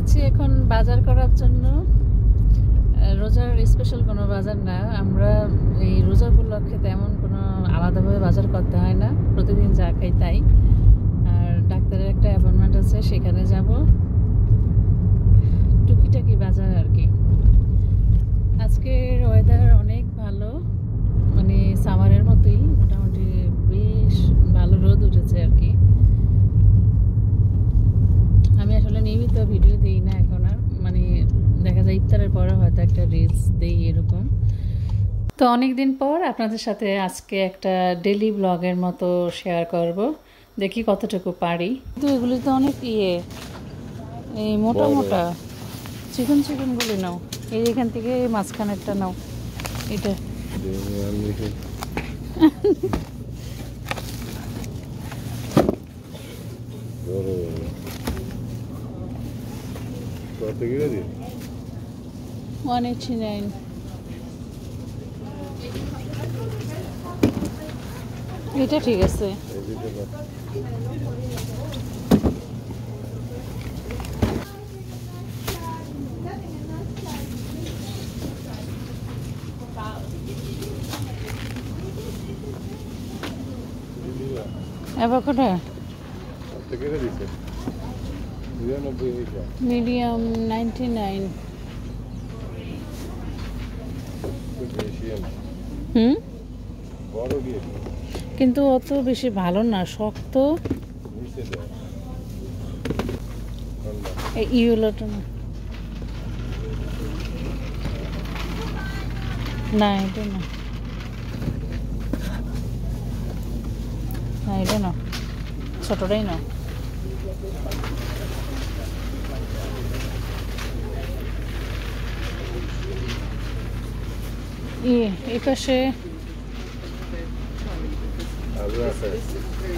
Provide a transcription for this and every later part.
যাচ্ছি এখন বাজার করার জন্য। রোজার স্পেশাল কোনো বাজার না, আমরা এই রোজা উপলক্ষে তেমন কোনো আলাদাভাবে বাজার করতে হয় না, প্রতিদিন যা খাই তাই। আর ডাক্তারের একটা অ্যাপয়েন্টমেন্ট আছে, সেখানে যাব, টুকিটাকি বাজার আর কি। আজকের ওয়েদার অনেক ভালো, মানে সামারের মতোই, মোটামুটি বেশ ভালো রোদ উঠেছে আর কি। আমি আসলে নিয়মিত ভিডিও দিই না এখন আর, মানে দেখা যায় ইফতারের পরে হয়তো একটা রিলস দিই এরকম। তো অনেক দিন পর আপনাদের সাথে আজকে একটা ডেলি ব্লগের মতো শেয়ার করব, দেখি কতটুকু পারি। তো এগুলি তো অনেক এই মোটা মোটা চিকনগুলি নাও, এই এখান থেকে মাঝখানেরটা নাও, এটা $189। এটা ঠিক আছে। Avocado medium 99। কিন্তু অত বেশি ভালো না, শক্ত। ইয়েলোটা না, এটা না, হ্যাঁ এটা না, ছোটটাই না। এই পাশে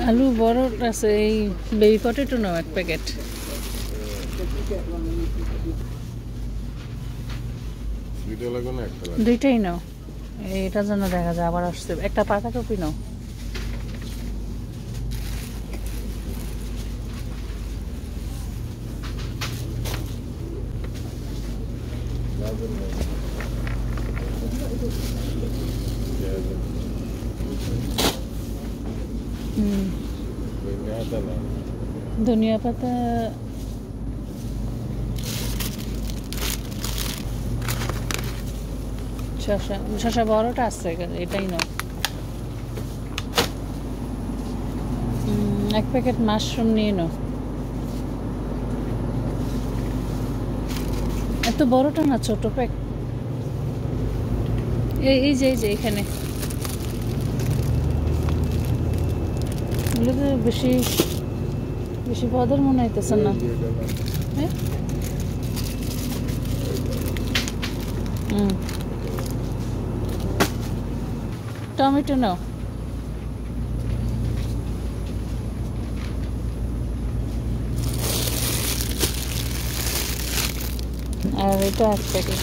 আলু বড় আছে, এই বেবি পটেটো নাও এক প্যাকেট। দুইটাই নাও, এটার জন্য দেখা যায় আবার আসছে। একটা পাতাকপি নাও। ধনিয়া পাতা শসা বড়টা আছে, এটাই নাও। এক প্যাকেট মাশরুম নিয়ে নাও। এত বড়টা না, ছোট প্যাক। এই যে এখানে এগুলো তো বেশি পদের মনে হইতেছে না। টমেটো নাও। আর এটা এক প্যাকেট।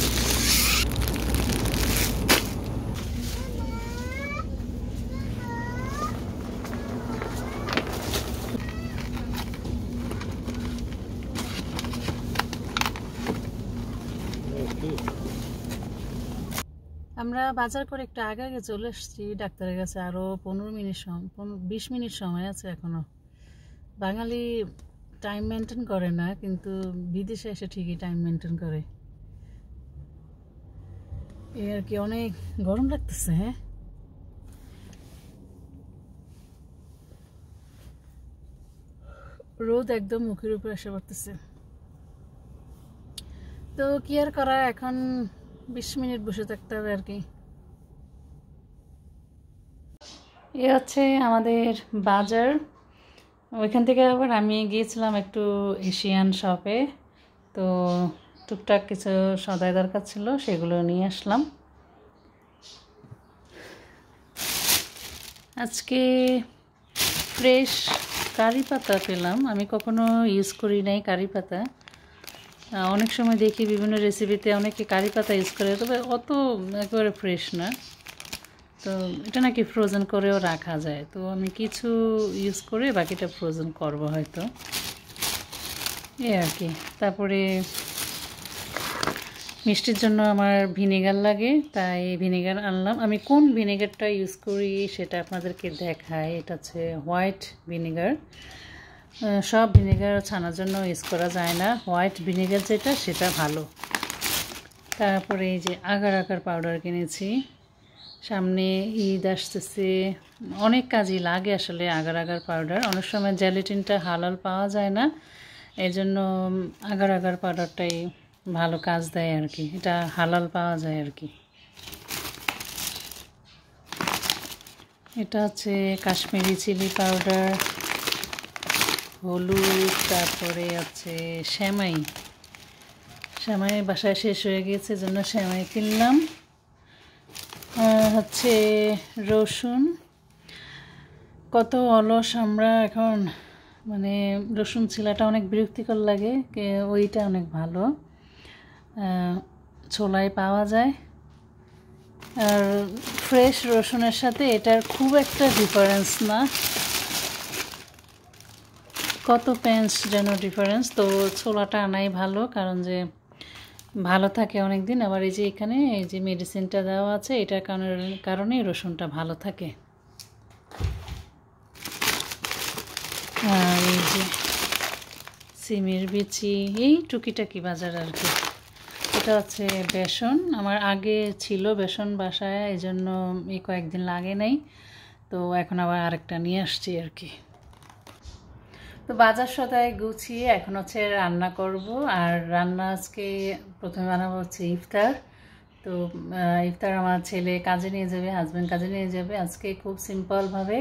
আমরা বাজার করে একটু আগে চলে এসেছি ডাক্তারের কাছে। আরও 20 মিনিট সময় আছে এখনো। বাঙালি টাইম মেনটেন করে না, কিন্তু বিদেশে এসে ঠিকই টাইম মেনটেন করে। এই আর কি, অনেক গরম লাগতেছে। হ্যাঁ, রোদ একদম মুখের উপর এসে পড়তেছে। তো কি আর করা, এখন 20 মিনিট বসে থাকতে হবে আর কি। এ হচ্ছে আমাদের বাজার। ওইখান থেকে আবার আমি গিয়েছিলাম একটু এশিয়ান শপে, তো টুকটাক কিছু সদাই দরকার ছিল, সেগুলো নিয়ে আসলাম। আজকে ফ্রেশ কারি পাতা পেলাম, আমি কখনো ইউজ করি নাই কারি পাতা। অনেক সময় দেখি বিভিন্ন রেসিপিতে অনেকে কারি পাতা ইউজ করে, তবে অত একেবারে ফ্রেশ না। তো এটা নাকি ফ্রোজেন করেও রাখা যায়, তো আমি কিছু ইউজ করে বাকিটা ফ্রোজেন করব হয়তো। এই আর কি। তারপরে মিষ্টির জন্য আমার ভিনেগার লাগে, তাই ভিনেগার আনলাম। আমি কোন ভিনেগারটা ইউজ করি সেটা আপনাদেরকে দেখাই। এটা হচ্ছে হোয়াইট ভিনেগার। সব ভিনেগার ছানার জন্য ইউজ করা যায় না, হোয়াইট ভিনেগার যেটা সেটা ভালো। তারপরে এই যে আগার আগার পাউডার কিনেছি, সামনে ঈদ আসতেছে, অনেক কাজই লাগে আসলে আগার আগার পাউডার। অনেক সময় জেলাটিনটা হালাল পাওয়া যায় না, এই জন্য আগার আগার পাউডারটাই ভালো কাজ দেয় আর কি, এটা হালাল পাওয়া যায় আর কি। এটা হচ্ছে কাশ্মীরি চিলি পাউডার, হলুদ, তারপরে হচ্ছে সেমাই। সেমাই বাসায় শেষ হয়ে গিয়েছে, জন্য সেমাই কিনলাম। হচ্ছে রসুন। কত অলস আমরা এখন, মানে রসুন ছিলাটা অনেক বিরক্তিকর লাগে, ওইটা অনেক ভালো, ছোলায় পাওয়া যায়। আর ফ্রেশ রসুনের সাথে এটার খুব একটা ডিফারেন্স না, কত পেন্স যেন ডিফারেন্স। তো ছোলাটা আনাই ভালো, কারণ যে ভালো থাকে অনেক দিন। আবার এই যে এখানে এই যে মেডিসিনটা দেওয়া আছে, এটার কারণে রসুনটা ভালো থাকে। আর এই যে সিমের বিচি, এই টুকিটাকি বাজার আর কি। এটা হচ্ছে বেসন, আমার আগে ছিল বেসন বাসায়, এই জন্য এই কয়েকদিন লাগে নাই, তো এখন আবার আরেকটা নিয়ে আসছি আর কি। তো বাজার সদাই গুছিয়ে এখন হচ্ছে রান্না করব। আর রান্না আজকে প্রথমে বানাবো হচ্ছে ইফতার। তো ইফতার আমার ছেলে কাজে নিয়ে যাবে, হাজব্যান্ড কাজে নিয়ে যাবে। আজকে খুব সিম্পলভাবে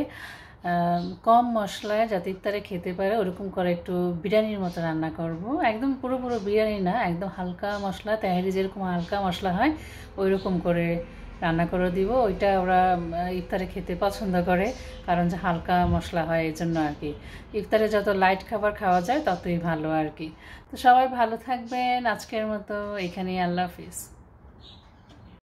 কম মশলায় যাতে ইফতারে খেতে পারে ওরকম করে একটু বিরিয়ানির মতো রান্না করব। একদম পুরো বিরিয়ানি না, একদম হালকা মশলা, তেহারি যেরকম হালকা মশলা হয় ওই রকম করে রান্না করে দিব। ওইটা ওরা ইফতারে খেতে পছন্দ করে, কারণ যে হালকা মশলা হয় এই জন্য আর কি। ইফতারে যত লাইট খাবার খাওয়া যায় ততই ভালো আর কি। তো সবাই ভালো থাকবেন, আজকের মতো এখানেই, আল্লাহ হাফিজ।